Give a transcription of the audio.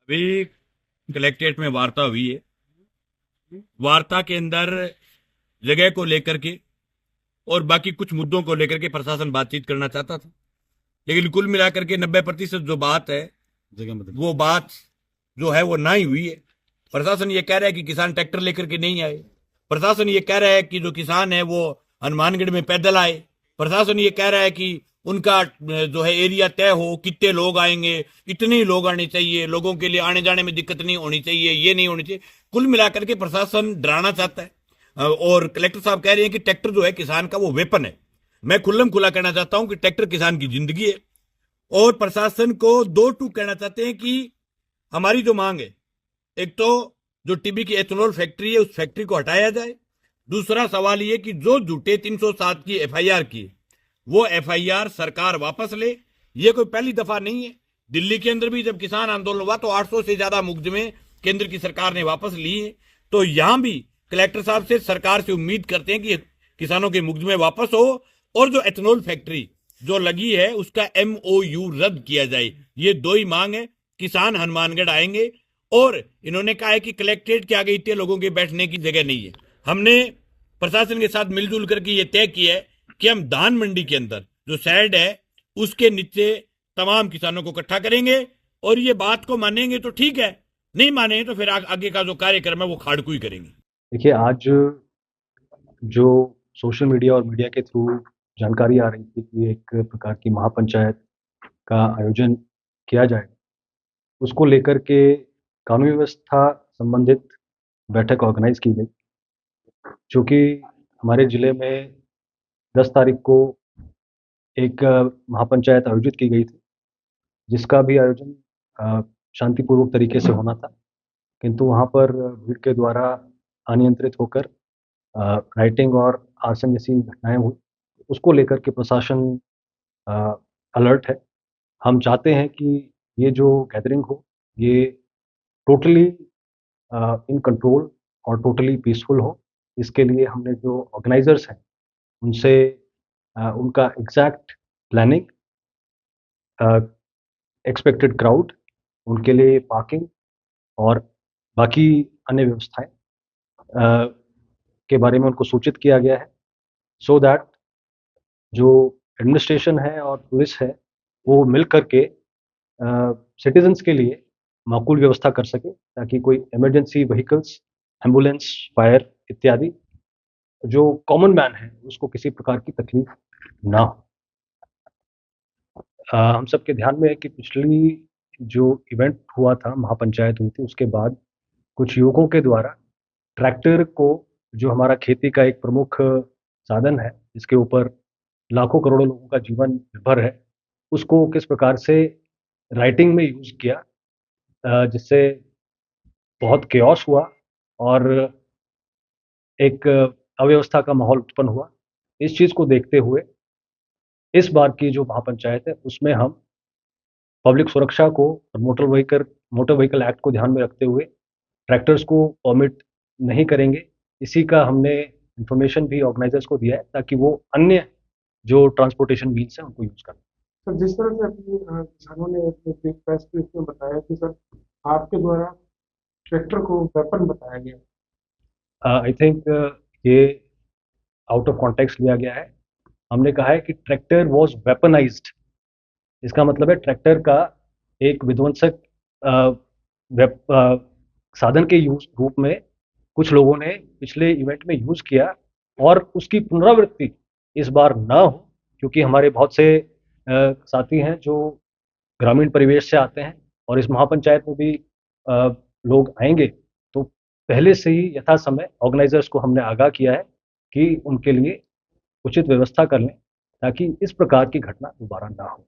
अभी कलेक्ट्रेट में वार्ता हुई है। वार्ता के अंदर जगह को लेकर के और बाकी कुछ मुद्दों को लेकर के प्रशासन बातचीत करना चाहता था, लेकिन कुल मिलाकर के 90% जो बात है वो बात जो है वो ना ही हुई है। प्रशासन ये कह रहा है कि किसान ट्रैक्टर लेकर के नहीं आए। प्रशासन ये कह रहा है कि जो किसान है वो हनुमानगढ़ में पैदल आए। प्रशासन ये कह रहा है कि उनका जो है एरिया तय हो, कितने लोग आएंगे, इतने ही लोग आने चाहिए, लोगों के लिए आने जाने में दिक्कत नहीं होनी चाहिए, ये नहीं होनी चाहिए। कुल मिलाकर के प्रशासन डराना चाहता है। और कलेक्टर साहब कह रहे हैं कि ट्रैक्टर जो है किसान का वो वेपन है। मैं खुल्लम खुला कहना चाहता हूं कि ट्रैक्टर किसान की जिंदगी है। और प्रशासन को दो टूक कहना चाहते हैं कि हमारी जो मांग है, एक तो जो टीबी की एथेनॉल फैक्ट्री है उस फैक्ट्री को हटाया जाए। दूसरा सवाल ये कि जो झूठे 307 की एफआईआर की वो एफआईआर सरकार वापस ले। ये कोई पहली दफा नहीं है। दिल्ली के अंदर भी जब किसान आंदोलन हुआ तो 800 से ज्यादा मुकदमे केंद्र की सरकार ने वापस लिए हैं। तो यहां भी कलेक्टर साहब से सरकार से उम्मीद करते हैं कि किसानों के मुकदमे वापस हो और जो एथेनॉल फैक्ट्री जो लगी है उसका एमओयू रद्द किया जाए। ये दो ही मांग है। किसान हनुमानगढ़ आएंगे और इन्होंने कहा है कि कलेक्ट्रेट के आगे इतने लोगों के बैठने की जगह नहीं है। हमने प्रशासन के साथ मिलजुल करके ये तय किया है कि हम धान मंडी के अंदर जो शेड है उसके नीचे तमाम किसानों को इकट्ठा करेंगे और ये बात को मानेंगे तो ठीक है, नहीं मानेंगे तो फिर आगे का जो कार्यक्रम है वो खाड़कुई करेंगे। देखिए, आज जो सोशल मीडिया और मीडिया के थ्रू जानकारी आ रही थी कि एक प्रकार की महापंचायत का आयोजन किया जाए, उसको लेकर के कानूनी व्यवस्था संबंधित बैठक ऑर्गेनाइज की गई, जो कि हमारे ज़िले में 10 तारीख को एक महापंचायत आयोजित की गई थी, जिसका भी आयोजन शांतिपूर्वक तरीके से होना था। किंतु वहाँ पर भीड़ के द्वारा अनियंत्रित होकर राइटिंग और आर्सन जैसी घटनाएं हुई। उसको लेकर के प्रशासन अलर्ट है। हम चाहते हैं कि ये जो गैदरिंग हो ये टोटली इन कंट्रोल और टोटली पीसफुल हो। इसके लिए हमने जो ऑर्गेनाइजर्स हैं उनसे उनका एग्जैक्ट प्लानिंग, एक्सपेक्टेड क्राउड, उनके लिए पार्किंग और बाकी अन्य व्यवस्थाएं के बारे में उनको सूचित किया गया है, सो दैट जो एडमिनिस्ट्रेशन है और पुलिस है वो मिल करके सिटीजन्स के लिए माकूल व्यवस्था कर सके, ताकि कोई इमरजेंसी व्हीकल्स, एम्बुलेंस, फायर इत्यादि जो कॉमन मैन है उसको किसी प्रकार की तकलीफ ना हो। हम सबके ध्यान में है कि पिछली जो इवेंट हुआ था, महापंचायत हुई थी, उसके बाद कुछ युवकों के द्वारा ट्रैक्टर को, जो हमारा खेती का एक प्रमुख साधन है जिसके ऊपर लाखों करोड़ों लोगों का जीवन निर्भर है, उसको किस प्रकार से राइटिंग में यूज़ किया, जिससे बहुत केओस हुआ और एक अव्यवस्था का माहौल उत्पन्न हुआ। इस चीज़ को देखते हुए इस बार की जो महापंचायत है उसमें हम पब्लिक सुरक्षा को और मोटर व्हीकल एक्ट को ध्यान में रखते हुए ट्रैक्टर्स को परमिट नहीं करेंगे। इसी का हमने इन्फॉर्मेशन भी ऑर्गेनाइजर्स को दिया है, ताकि वो अन्य जो ट्रांसपोर्टेशन मीन्स हैं उनको यूज़ करें। सर, जिस तरह से अपनी किसानों ने अपने प्रेस क्लिप में बताया कि सर आपके द्वारा ट्रैक्टर को वेपन बताया गया। आई थिंक ये आउट ऑफ कॉन्टेक्स्ट लिया गया है। हमने कहा है कि ट्रैक्टर वॉज वेपनाइज्ड। इसका मतलब है ट्रैक्टर का एक विध्वंसक साधन के यूज रूप में कुछ लोगों ने पिछले इवेंट में यूज किया और उसकी पुनरावृत्ति इस बार ना हो, क्योंकि हमारे बहुत से साथी हैं जो ग्रामीण परिवेश से आते हैं और इस महापंचायत में भी लोग आएंगे। तो पहले से ही यथा समय ऑर्गेनाइजर्स को हमने आगाह किया है कि उनके लिए उचित व्यवस्था कर लें, ताकि इस प्रकार की घटना दोबारा ना हो।